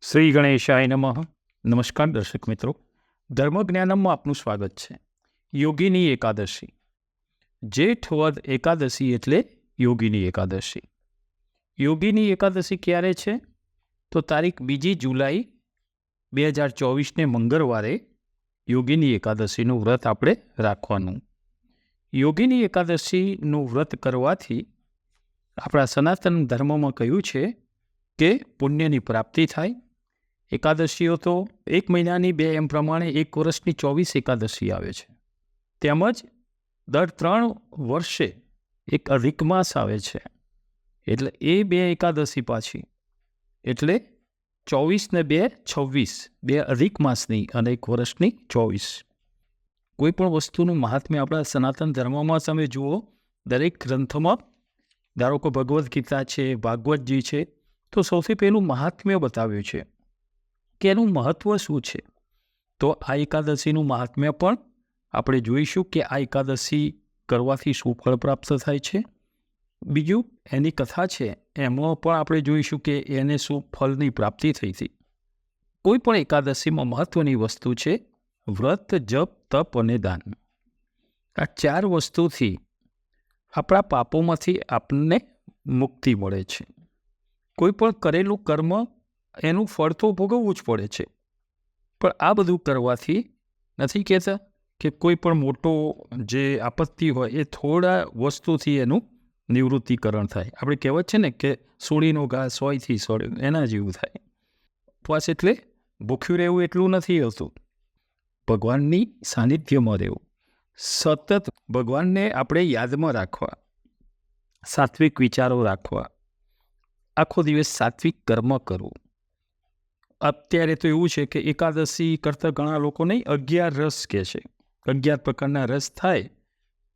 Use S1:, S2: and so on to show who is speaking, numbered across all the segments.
S1: શ્રી ગણેશાય નમઃ. નમસ્કાર દર્શક મિત્રો, ધર્મજ્ઞાનમમાં આપનું સ્વાગત છે. યોગીની એકાદશી, જેઠ વદ એકાદશી એટલે યોગીની એકાદશી. યોગીની એકાદશી ક્યારે છે? તો તારીખ 2 જુલાઈ 2024 મંગળવારે યોગીની એકાદશીનું વ્રત આપણે રાખવાનું. યોગીની એકાદશીનું વ્રત કરવાથી આપણા સનાતન ધર્મમાં કહ્યું છે કે પુણ્યની પ્રાપ્તિ થાય. એકાદશીઓ તો 1 મહિનાની 2 એમ પ્રમાણે 1 વર્ષની 24 એકાદશી આવે છે. તેમજ દર 3 વર્ષે એક અધિક માસ આવે છે, એટલે એ 2 એકાદશી પાછી, એટલે 24 ને 2 26, 2 અધિક માસની અને 1 વર્ષની 24. કોઈ પણ વસ્તુનું મહાત્મ્ય આપણા સનાતન ધર્મમાં તમે જુઓ, દરેક ગ્રંથમાં, ધારો કે ભગવદ્ ગીતા છે, ભાગવતજી છે, તો સૌથી પહેલું મહાત્મ્ય બતાવ્યું છે કે એનું મહત્વ શું છે. તો આ એકાદશીનું મહાત્મ્ય પણ આપણે જોઈશું કે આ એકાદશી કરવાથી શું ફળ પ્રાપ્ત થાય છે. બીજું એની કથા છે, એમાં પણ આપણે જોઈશું કે એને શું ફળની પ્રાપ્તિ થઈ હતી. કોઈ પણ એકાદશીમાં મહત્વની વસ્તુ છે વ્રત, જપ, તપ અને દાન. આ 4 વસ્તુથી આપણા પાપોમાંથી આપણને મુક્તિ મળે છે. કોઈ પણ કરેલું કર્મ એનું ફળ તો ભોગવવું જ પડે છે, પણ આ બધું કરવાથી નથી કહેતા કે કોઈ પણ મોટો જે આપત્તિ હોય એ થોડા વસ્તુથી એનું નિવૃત્તિકરણ થાય. આપણે કહેવત છે ને કે સોળીનો ઘા સોયથી સળે, એના જેવું થાય. ઉપવાસ એટલે ભૂખ્યું રહેવું એટલું નથી હોતું, ભગવાનની સાનિધ્યમાં રહેવું, સતત ભગવાનને આપણે યાદમાં રાખવા, સાત્વિક વિચારો રાખવા, આખો દિવસ સાત્વિક કર્મ કરવું. અત્યારે તો એવું છે કે એકાદશી કરતાં ઘણા લોકો નહીં 11 રસ કહે છે. 11 પ્રકારના રસ થાય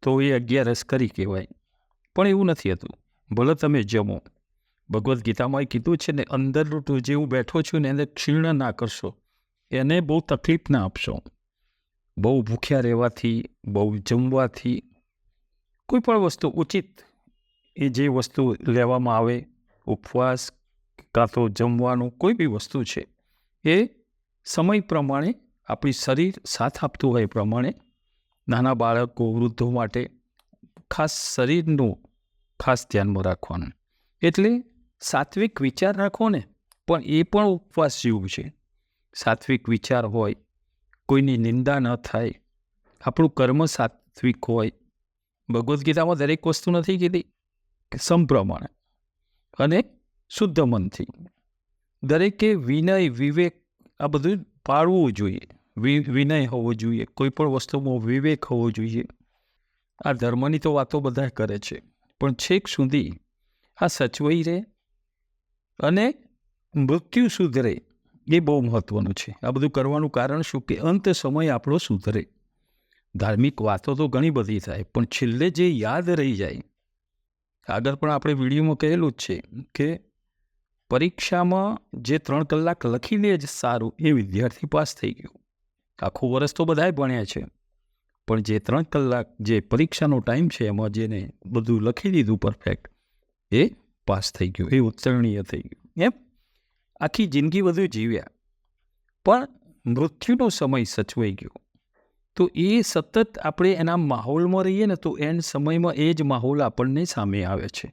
S1: તો એ 11 રસ કરી કહેવાય, પણ એવું નથી હતું. ભલે તમે જમો, ભગવદ્ ગીતામાં કીધું છે ને, અંદર જે હું બેઠો છું ને એને ક્ષીણ ના કરશો, એને બહુ તકલીફ ના આપશો. બહુ ભૂખ્યા રહેવાથી, બહુ જમવાથી, કોઈ પણ વસ્તુ ઉચિત, એ જે વસ્તુ લેવામાં આવે, ઉપવાસ કાં તો જમવાનું, કોઈ બી વસ્તુ છે, એ સમય પ્રમાણે આપણી શરીર સાથ આપતું હોય એ પ્રમાણે, નાના બાળકો, વૃદ્ધો માટે ખાસ શરીરનું ખાસ ધ્યાનમાં રાખવાનું. એટલે સાત્વિક વિચાર રાખો ને, પણ એ પણ ઉપવાસ જેવું છે. સાત્વિક વિચાર હોય, કોઈની નિંદા ન થાય, આપણું કર્મ સાત્વિક હોય. ભગવદ્ ગીતામાં દરેક વસ્તુ નથી કીધી કે સમપ્રમાણે અને શુદ્ધ મનથી. દરેકે વિનય, વિવેક આ બધું પાળવું જોઈએ. વિનય હોવો જોઈએ, કોઈ પણ વસ્તુમાં વિવેક હોવો જોઈએ. આ ધર્મની તો વાતો બધા કરે છે, પણ છેક સુધી આ સચવાઈ રહે અને મૃત્યુ સુધરે, એ બહુ મહત્વનું છે. આ બધું કરવાનું કારણ શું કે અંત સમય આપણો સુધરે. ધાર્મિક વાતો તો ઘણી બધી થાય, પણ છેલ્લે જે યાદ રહી જાય, આગળ પણ આપણે વિડીયોમાં કહેલું જ છે કે પરીક્ષામાં જે 3 કલાક લખી લે જ સારું, એ વિદ્યાર્થી પાસ થઈ ગયો. આખું વર્ષ તો બધાએ ભણ્યા છે, પણ જે 3 કલાક જે પરીક્ષાનો ટાઈમ છે, એમાં જેને બધું લખી દીધું પરફેક્ટ, એ પાસ થઈ ગયો, એ ઉત્તીર્ણીય થઈ ગયો. એમ આખી જિંદગી બધું જીવ્યા, પણ મૃત્યુનો સમય સચવાઈ ગયો. તો એ સતત આપણે એના માહોલમાં રહીએ ને, તો એન્ડ સમયમાં એ જ માહોલ આપણને સામે આવે છે.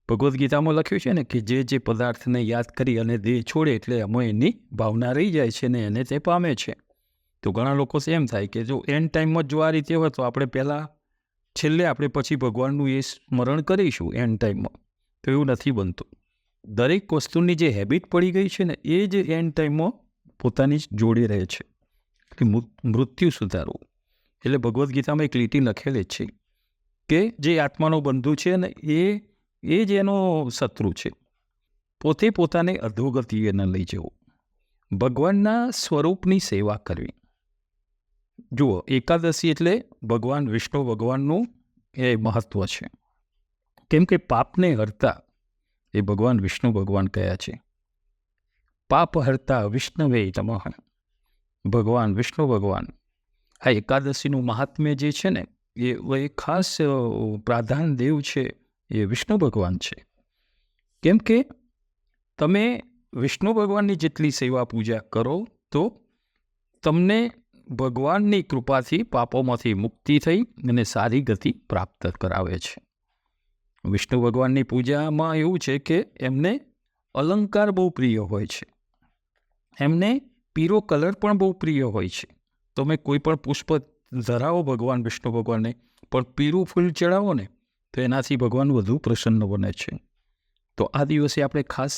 S1: ભગવદ્ ગીતામાં લખ્યું છે ને કે જે પદાર્થને યાદ કરી અને દેહ છોડે, એટલે એમાં એની ભાવના રહી જાય છે ને એને તે પામે છે. તો ઘણા લોકો એમ થાય કે જો એન્ડ ટાઈમમાં જો આ રીતે હોય તો આપણે પહેલાં છેલ્લે આપણે પછી ભગવાનનું એ સ્મરણ કરીશું એન્ડ ટાઈમમાં. તો એવું નથી બનતું. દરેક વસ્તુની જે હેબિટ પડી ગઈ છે ને, એ જ એન્ડ ટાઈમમાં પોતાની જોડે રહે છે. એટલે મૃત્યુ સુધારવું. એટલે ભગવદ્ ગીતામાં એક લીટી લખેલી છે કે જે આત્માનો બંધુ છે ને, એ જ એનો શત્રુ છે. પોતે પોતાને અધોગતિએ ન લઈ જવું, ભગવાનના સ્વરૂપની સેવા કરવી. જુઓ, એકાદશી એટલે ભગવાન વિષ્ણુ ભગવાનનું એ મહત્વ છે. કેમ કે પાપને હરતા એ ભગવાન વિષ્ણુ ભગવાન કયા છે. પાપ હરતા વિષ્ણવે નમઃ. ભગવાન વિષ્ણુ ભગવાન. આ એકાદશીનું મહાત્મ્ય જે છે ને, એ ખાસ પ્રાધાન દેવ છે, એ વિષ્ણુ ભગવાન છે. કેમ કે તમે વિષ્ણુ ભગવાનની જેટલી સેવા પૂજા કરો તો તમને ભગવાનની કૃપાથી પાપોમાંથી મુક્તિ થઈ અને સારી ગતિ પ્રાપ્ત કરાવે છે. વિષ્ણુ ભગવાનની પૂજામાં એવું છે કે એમને અલંકાર બહુ પ્રિય હોય છે. એમને પીળો કલર પણ બહુ પ્રિય હોય છે. તમે કોઈ પણ પુષ્પ ધરાવો ભગવાન વિષ્ણુ ભગવાનને, પણ પીળું ફૂલ ચડાવો ને તો એનાથી ભગવાન વધુ પ્રસન્ન બને છે. તો આ દિવસે આપણે ખાસ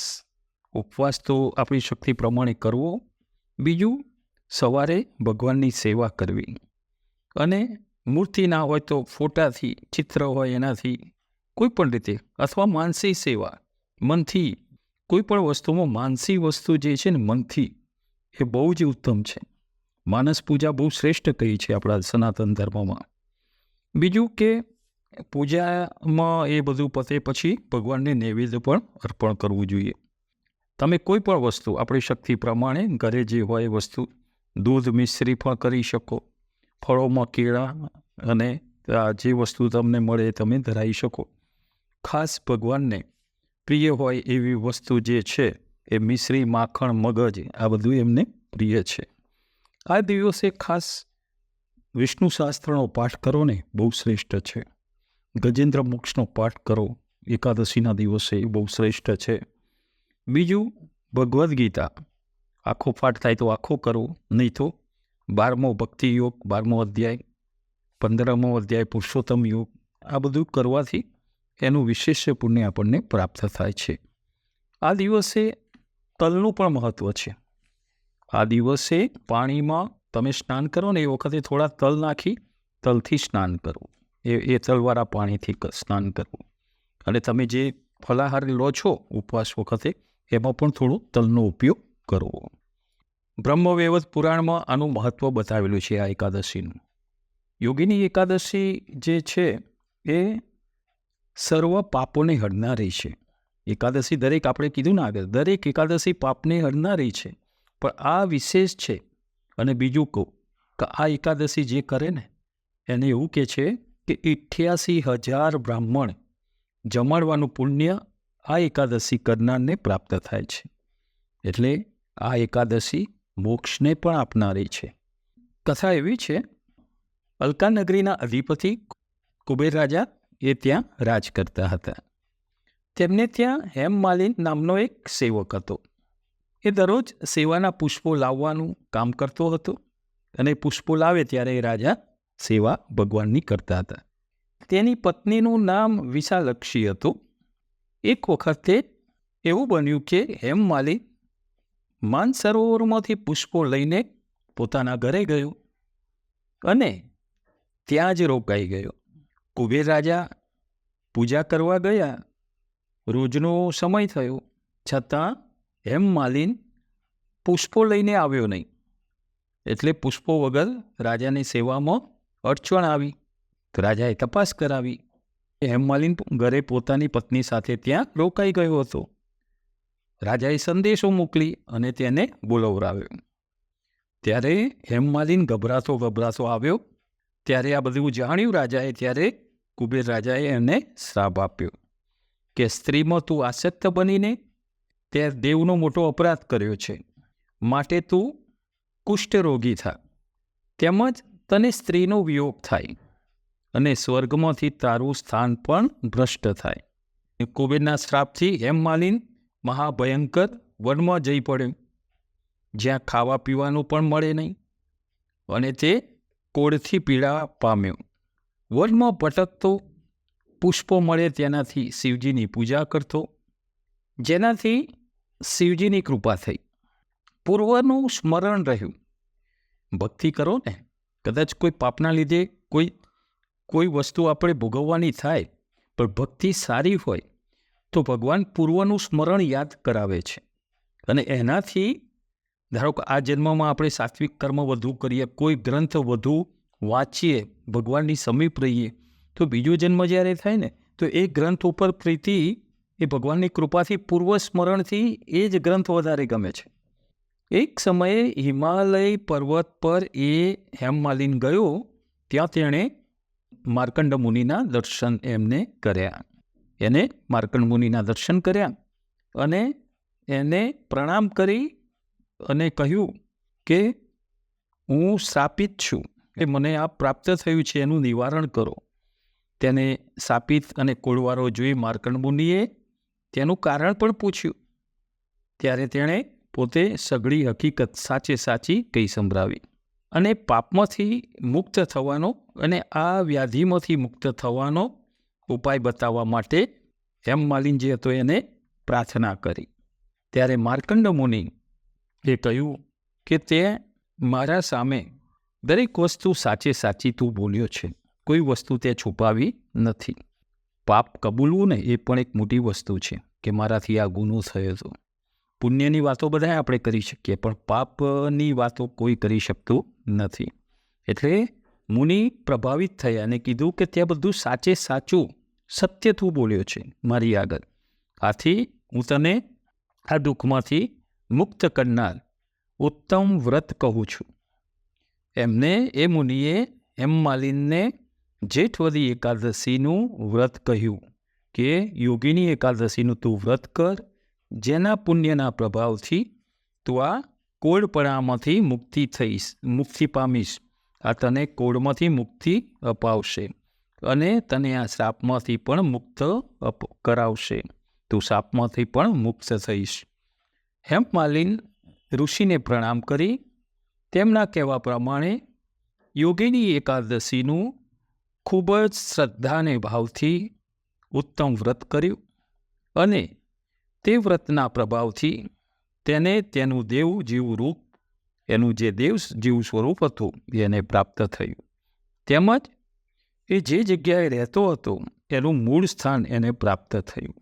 S1: ઉપવાસ તો આપણી શક્તિ પ્રમાણે કરવો. બીજું, સવારે ભગવાનની સેવા કરવી, અને મૂર્તિ ના હોય તો ફોટાથી, ચિત્ર હોય એનાથી, કોઈ પણ રીતે, અથવા માનસી સેવા મનથી. કોઈ પણ વસ્તુમાં માનસી વસ્તુ જે છે ને મનથી, એ બહુ જ ઉત્તમ છે. માનસ પૂજા બહુ શ્રેષ્ઠ કહી છે આપણા સનાતન ધર્મમાં. બીજું કે પૂજામાં એ બધું પતે પછી ભગવાનને નૈવેદ્ય પણ અર્પણ કરવું જોઈએ. તમે કોઈ પણ વસ્તુ આપણી શક્તિ પ્રમાણે ઘરે જે હોય વસ્તુ, દૂધ મિશ્રી પણ કરી શકો, ફળોમાં કેળા અને જે વસ્તુ તમને મળે તમે ધરાવી શકો. ખાસ ભગવાનને પ્રિય હોય એવી વસ્તુ જે છે એ મિશ્રી, માખણ, મગજ, આ બધું એમને પ્રિય છે. આ દિવસે ખાસ વિષ્ણુ શાસ્ત્રનો પાઠ કરો ને, બહુ શ્રેષ્ઠ છે. ગજેન્દ્ર મોક્ષનો પાઠ કરો એકાદશીના દિવસે, એ બહુ શ્રેષ્ઠ છે. બીજું, ભગવદ્ ગીતા આખો પાઠ થાય તો આખો કરો, નહીં તો 12મો ભક્તિ યોગ, 12મો અધ્યાય, 15મો અધ્યાય પુરુષોત્તમ યોગ, આ બધું કરવાથી એનું વિશેષ પુણ્ય આપણને પ્રાપ્ત થાય છે. આ દિવસે તલનું પણ મહત્ત્વ છે. આ દિવસે પાણીમાં તમે સ્નાન કરો ને એ વખતે થોડા તલ નાખી તલથી સ્નાન કરવું, એ તલવાળા પાણીથી સ્નાન કરવું. અને તમે જે ફલાહાર લો છો ઉપવાસ વખતે એમાં પણ થોડો તલનો ઉપયોગ કરવો. બ્રહ્મવૈવર્ત પુરાણમાં આનું મહત્ત્વ બતાવેલું છે આ એકાદશીનું. યોગીની એકાદશી જે છે એ સર્વ પાપોને હરનારી છે. એકાદશી દરેક, આપણે કીધું ને આગળ, દરેક એકાદશી પાપને હરનારી છે, પણ આ વિશેષ છે. અને બીજું કહું કે આ એકાદશી જે કરે ને એને એવું કહે છે કે 88,000 બ્રાહ્મણ જમાડવાનું પુણ્ય આ એકાદશી કરનારને પ્રાપ્ત થાય છે. એટલે આ એકાદશી મોક્ષને પણ આપનારી છે. કથા એવી છે, અલકા નગરીના અધિપતિ કુબેર રાજા એ ત્યાં રાજ કરતા હતા. તેમને ત્યાં હેમમાલિન નામનો એક સેવક હતો. એ દરરોજ સેવાના પુષ્પો લાવવાનું કામ કરતો હતો, અને પુષ્પો લાવે ત્યારે એ રાજા સેવા ભગવાનની કરતા હતા. તેની પત્નીનું નામ વિશાલક્ષી હતું. એક વખતે એવું બન્યું કે હેમમાલિન માનસરોવરમાંથી પુષ્પો લઈને પોતાના ઘરે ગયો અને ત્યાં જ રોકાઈ ગયો. કુબેર રાજા પૂજા કરવા ગયા, રોજનો સમય થયો, છતાં હેમમાલિન પુષ્પો લઈને આવ્યો નહીં. એટલે પુષ્પો વગર રાજાની સેવામાં અડચણ આવી. તો રાજાએ તપાસ કરાવી. હેમમાલિન ઘરે પોતાની પત્ની સાથે ત્યાં રોકાઈ ગયો હતો. રાજાએ સંદેશો મોકલી અને તેને બોલાવરાવ્યો. ત્યારે હેમમાલિન ગભરાતો આવ્યો. ત્યારે આ બધું જાણ્યું રાજાએ, ત્યારે કુબેર રાજાએ એને શ્રાપ આપ્યો કે સ્ત્રીમાં તું આસક્ત બનીને તે દેવનો મોટો અપરાધ કર્યો છે, માટે તું કુષ્ઠરોગી થા, તેમજ તને સ્ત્રીનો વિયોગ થાય અને સ્વર્ગમાંથી તારું સ્થાન પણ ભ્રષ્ટ થાય. કુબેરના શ્રાપથી હેમમાલિન મહાભયંકર વનમાં જઈ પડ્યો, જ્યાં ખાવા પીવાનું પણ મળે નહીં, અને તે કોળથી પીડા પામ્યો. વનમાં ભટકતો, પુષ્પો મળે તેનાથી શિવજીની પૂજા કરતો, જેનાથી શિવજીની કૃપા થઈ. પૂર્વનું સ્મરણ રહ્યું. ભક્તિ કરો ને, કદાચ કોઈ પાપના લીધે કોઈ વસ્તુ આપણે ભોગવવાની થાય, પણ ભક્તિ સારી હોય તો ભગવાન પૂર્વનું સ્મરણ યાદ કરાવે છે. અને એનાથી, ધારો કે આ જન્મમાં આપણે સાત્વિક કર્મ વધુ કરીએ, કોઈ ગ્રંથ વધુ વાંચીએ, ભગવાનની સમીપ રહીએ, તો બીજો જન્મ જ્યારે થાય ને તો એ ગ્રંથ ઉપર પ્રીતિ, એ ભગવાનની કૃપાથી, પૂર્વ સ્મરણથી એ જ ગ્રંથ વધારે ગમે છે. એક સમયે હિમાલય પર્વત પર એ હેમમાલિન ગયો. ત્યાં તેણે માર્કંડ મુનિના દર્શન એમને કર્યા. એને માર્કંડ મુનિના દર્શન કર્યા અને એને પ્રણામ કરી અને કહ્યું કે હું શાપિત છું, કે મને આ પ્રાપ્ત થયું છે એનું નિવારણ કરો. તેને શાપિત અને કોળવારો જોઈ માર્કંડ મુનિએ તેનું કારણ પણ પૂછ્યું. ત્યારે તેણે પોતે સઘળી હકીકત સાચે સાચી કહી સંભળાવી અને પાપમાંથી મુક્ત થવાનો અને આ વ્યાધિમાંથી મુક્ત થવાનો ઉપાય બતાવવા માટે હેમમાલિની જે હતો એને પ્રાર્થના કરી. ત્યારે માર્કંડ મુનિ એ કહ્યું કે તે મારા સામે દરેક વસ્તુ સાચે સાચી તું બોલ્યો છે, કોઈ વસ્તુ તે છુપાવી નથી. પાપ કબૂલવું ને એ પણ એક મોટી વસ્તુ છે કે મારાથી આ ગુનો થયો હતો. પુણ્યની વાતો બધાય આપણે કરી શકીએ, પણ પાપની વાતો કોઈ કરી શકતું નથી. એટલે મુનિ પ્રભાવિત થયા અને કીધું કે તે બધું સાચે સાચું સત્ય તું બોલ્યો છે મારી આગળ. આથી હું તને આ દુઃખમાંથી મુક્ત કરનાર ઉત્તમ વ્રત કહું છું. એમને એ મુનિએ હેમમાલિનીને જેઠવદી એકાદશીનું વ્રત કહ્યું કે યોગીની એકાદશીનું તું વ્રત કર, જેના પુણ્યના પ્રભાવથી તું આ કોળપણામાંથી મુક્તિ પામીશ. આ તને કોળમાંથી મુક્તિ અપાવશે અને તને આ શાપમાંથી પણ મુક્ત કરાવશે. તું શાપમાંથી પણ મુક્ત થઈશ. હેમમાલિન ઋષિને પ્રણામ કરી તેમના કહેવા પ્રમાણે યોગીની એકાદશીનું ખૂબ જ શ્રદ્ધાને ભાવથી ઉત્તમ વ્રત કર્યું અને તે વ્રતના પ્રભાવથી તેને તેનું દેવ જેવું રૂપ, એનું જે દેવ જેવું સ્વરૂપ હતું એને પ્રાપ્ત થયું. તેમજ એ જે જગ્યાએ રહેતો હતો એનું મૂળ સ્થાન એને પ્રાપ્ત થયું.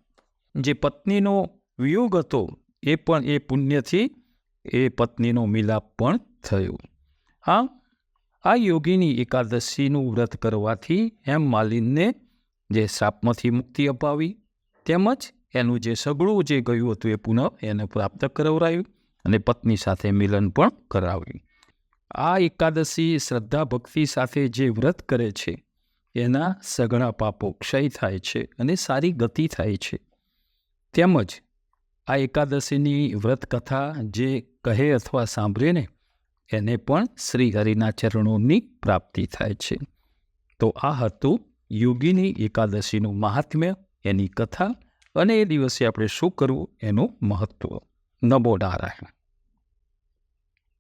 S1: જે પત્નીનો વિયોગ હતો એ પણ એ પુણ્યથી એ પત્નીનો મિલાપ પણ થયો. આ યોગીની એકાદશીનું વ્રત કરવાથી હેમમાલિનીને જે શાપમાંથી મુક્તિ અપાવી, તેમજ એનું જે સગળું જે ગયું હતું એ પુનઃ એને પ્રાપ્ત કરાવરાયું અને પત્ની સાથે મિલન પણ કરાવ્યું. આ એકાદશી શ્રદ્ધા ભક્તિ સાથે જે વ્રત કરે છે એના સઘળા પાપો ક્ષય થાય છે અને સારી ગતિ થાય છે. તેમજ આ એકાદશીની વ્રત કથા જે કહે અથવા સાંભળે ને એને પણ શ્રી હરિના ચરણોની પ્રાપ્તિ થાય છે. તો આ હતું યોગીની એકાદશીનું મહાત્મ્ય, એની કથા અને એ દિવસે આપણે શું કરવું એનું મહત્વ. નમો નારાયણ.